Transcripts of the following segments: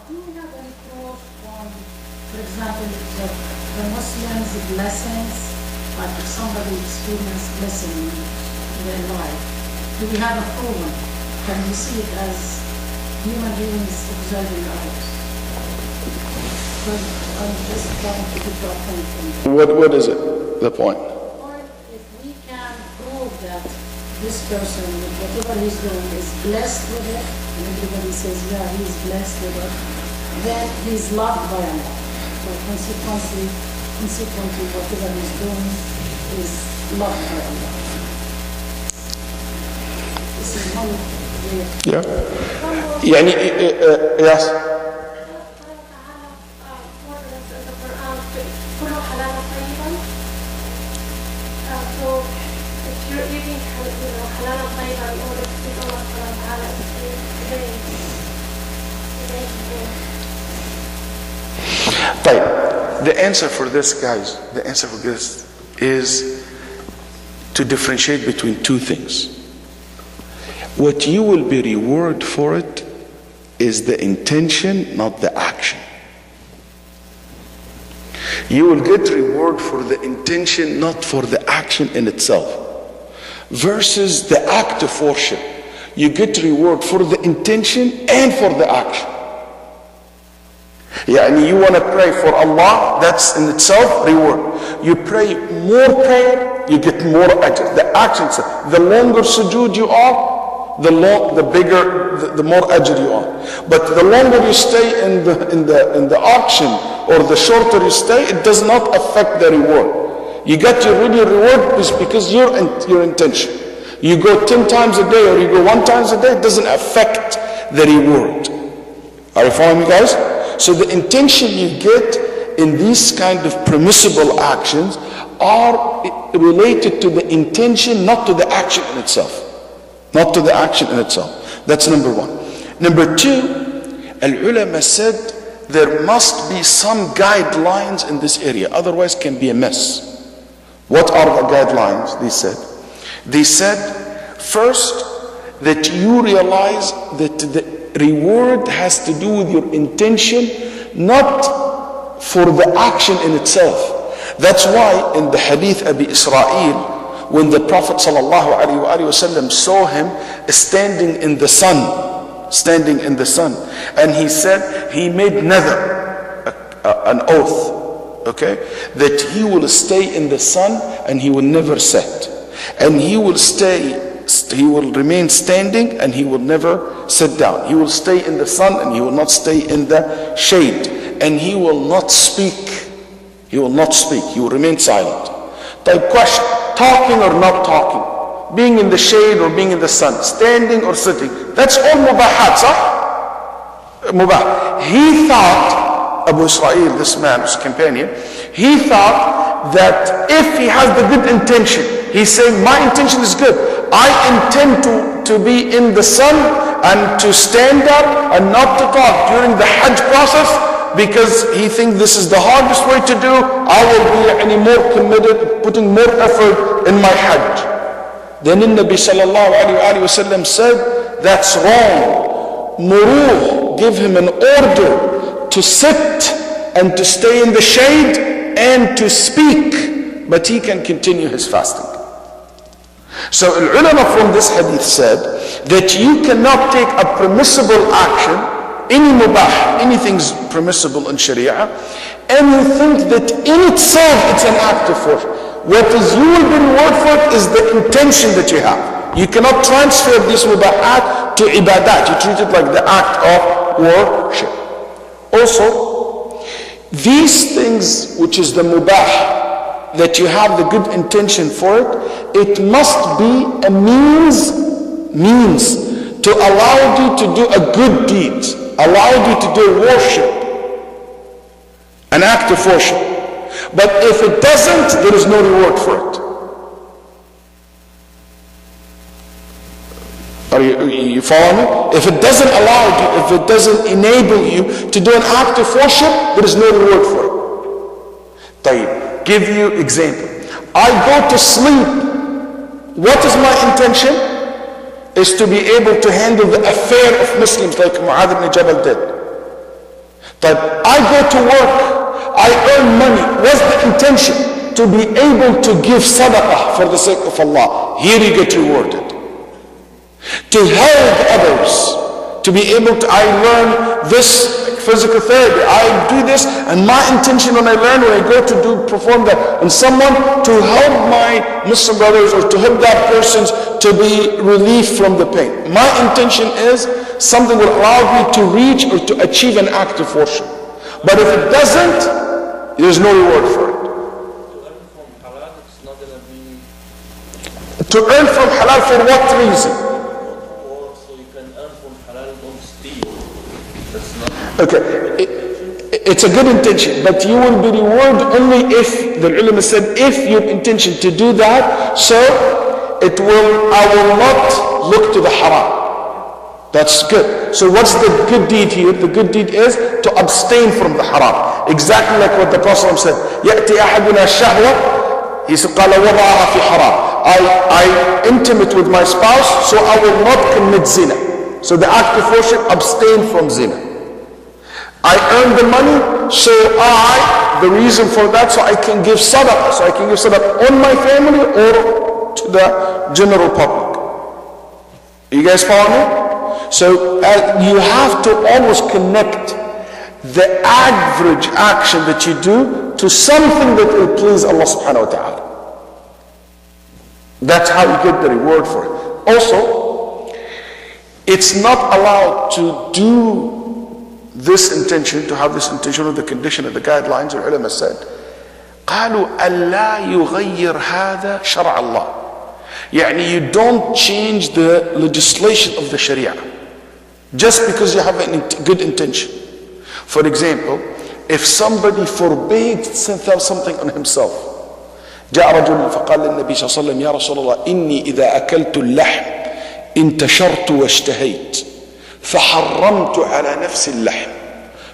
do you have any proof on, for example, the Muslims' blessings, like if somebody experiences blessing in their life, do we have a proven? Can we see it as human beings observing others? Because I'm just trying to get your point. What is it, the point? Or if we can prove that this person, with whatever he's doing, is blessed with it, and everybody says, yeah, he's blessed with it, then he's loved by Allah. So consequently, whatever he's doing is loved by Allah. This is one way. Yeah. Yes. The answer for this, guys, the answer for this is to differentiate between two things. What you will be rewarded for it is the intention, not the action. You will get reward for the intention, not for the action in itself. Versus the act of worship, you get reward for the intention and for the action. Yani you want to pray for Allah, that's in itself reward. You pray more prayer, you get more ajr. The action, the longer sujood you are, the more ajr you are. But the longer you stay in the action or the shorter you stay, it does not affect the reward. You get your really reward is because your intention. You go 10 times a day or you go 1 time a day, it doesn't affect the reward. Are you following me, guys? So the intention you get in these kind of permissible actions are related to the intention, not to the action in itself. Not to the action in itself. That's number one. Number two, al-ulama said there must be some guidelines in this area, otherwise it can be a mess. What are the guidelines? They said first that you realize that the reward has to do with your intention, not for the action in itself. That's why in the Hadith Abi Israel, when the Prophet ﷺ saw him standing in the sun, and he said he made an oath, okay, that he will stay in the sun and he will never set, and he will remain standing and he will never sit down. He will stay in the sun and he will not stay in the shade, and he will not speak. He will remain silent. Type question, talking or not talking, being in the shade or being in the sun, standing or sitting, that's all mubahat, sah? Mubah. He thought, Abu Israel, this man, his companion, he thought that if he has the good intention, he's saying, my intention is good. I intend to be in the sun and to stand up and not to talk during the Hajj process, because he thinks this is the hardest way to do. I will be any more committed, putting more effort in my Hajj. Then the Nabi sallallahu alayhi wa sallam said, that's wrong. Muruh, give him an order to sit and to stay in the shade and to speak, but he can continue his fasting. So ulama from this hadith said that you cannot take a permissible action, any mubah, anything's permissible in Sharia, and you think that in itself it's an act of worship. What is you will be rewarded for it is the intention that you have. You cannot transfer this mubahat to ibadat. You treat it like the act of worship. Also, these things which is the mubah, that you have the good intention for it, it must be a means to allow you to do a good deed, allow you to do worship, an act of worship. But if it doesn't, there is no reward for it. Are you following me? If it doesn't allow you, if it doesn't enable you to do an act of worship, there is no reward for it. Tayyib. Give you example. I go to sleep. What is my intention? Is to be able to handle the affair of Muslims like Mu'adh ibn Jabal did. But I go to work, I earn money. What's the intention? To be able to give sadaqah for the sake of Allah. Here you get rewarded. To help others, to be able to, I learn this physical therapy, I do this, and my intention when I learn, when I go to perform that, and someone to help my Muslim brothers or to help that person to be relieved from the pain. My intention is something will allow me to reach or to achieve an act of worship. But if it doesn't, there's no reward for it. To earn from halal for what reason? So you can earn from halal, don't steal. That's not... Okay, it's a good intention, but you will be rewarded only if, the ulama said, if your intention to do that, so I will not look to the haram. That's good. So what's the good deed here? The good deed is to abstain from the haram. Exactly like what the Prophet said. يَأْتِي أَحَدُنَا الشَّهْوَةِ He said, قَالَ وَضَعَهَا فِي حَرَامٍ. I intimate with my spouse, so I will not commit zina. So the act of worship, abstain from zina. I earn the money, so the reason for that, so I can give sadaqah. So I can give sadaqah on my family or to the general public. You guys follow me? So you have to always connect the average action that you do to something that will please Allah subhanahu wa ta'ala. That's how you get the reward for it. Also, it's not allowed to do this intention, to have this intention, or the condition of the guidelines, or ulama said, قالوا ألا يغير هذا شرع الله. يعني you don't change the legislation of the Sharia just because you have a good intention. For example, if somebody forbade something on himself, جاء رجل فقال للنبي صلى الله عليه وسلم يا رسول الله إني إذا أكلت اللحم انتشرت واشتهيت فحرمت على نفسي اللحم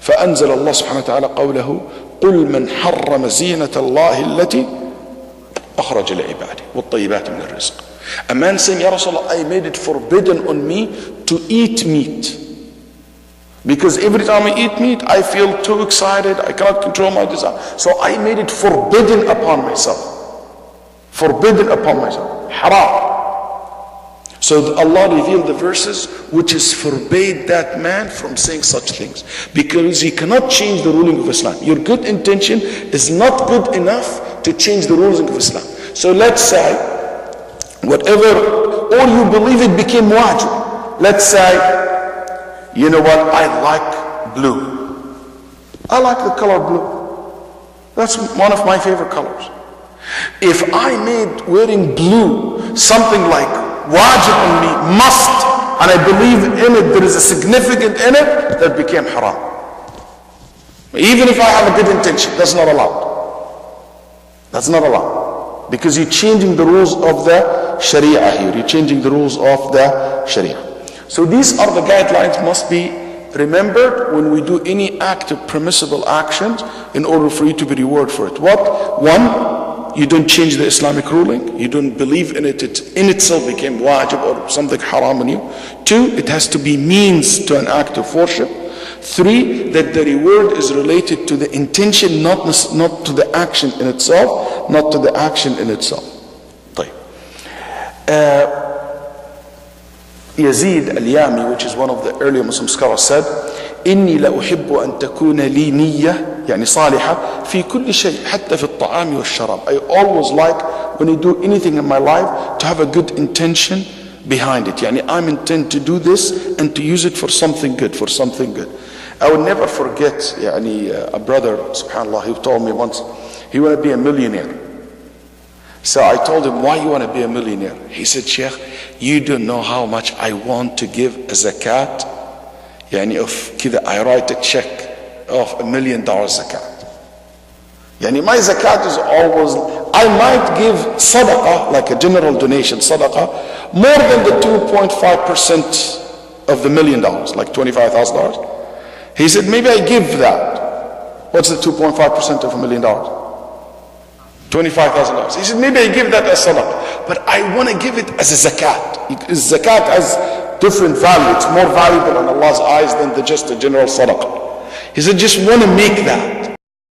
فأنزل الله سبحانه وتعالى قوله قل من حرم زينة الله التي أخرج لعباده والطيبات من الرزق. A man saying, Ya Rasulullah, I made it forbidden on me to eat meat. Because every time I eat meat, I feel too excited, I cannot control my desire. So I made it forbidden upon myself. Forbidden upon myself. Haram. So Allah revealed the verses which is forbade that man from saying such things. Because he cannot change the ruling of Islam. Your good intention is not good enough to change the ruling of Islam. So let's say, whatever, or you believe it became wajib. Let's say, you know what, I like blue. I like the color blue. That's one of my favorite colors. If I made wearing blue something like wajib on me, must, and I believe in it, there is a significant in it, that became haram. Even if I have a good intention, that's not allowed. That's not allowed. Because you're changing the rules of the Sharia here. You're changing the rules of the Sharia. So these are the guidelines must be remembered when we do any act of permissible actions in order for you to be rewarded for it. What? One, you don't change the Islamic ruling. You don't believe in it. It in itself became wajib or something haram on you. Two, it has to be means to an act of worship. Three, that the reward is related to the intention, not to the action in itself, not to the action in itself. Yazid al-Yami, which is one of the early Muslim scholars, said, إني لأحب أن تكون لي نية يعني صالحة في كل شيء حتى في الطعام والشراب. I always like when I do anything in my life to have a good intention behind it. يعني I'm intent to do this and to use it for something good, for something good. I will never forget يعني a brother, subhanAllah, he told me once he wanted to be a millionaire. So I told him, why you want to be a millionaire? He said, Sheikh, you don't know how much I want to give a zakat. يعني of كذا I write a check of $1 million zakat. يعني my zakat is always, I might give sadaqah, like a general donation sadaqah, more than the 2.5% of the $1 million, like $25,000. He said, maybe I give that. What's the 2.5% of $1 million? $25,000. He said, maybe I give that as sadaqah, but I want to give it as a zakat. Zakat has different value. It's more valuable in Allah's eyes than just a general sadaqah. He said, just want to make that.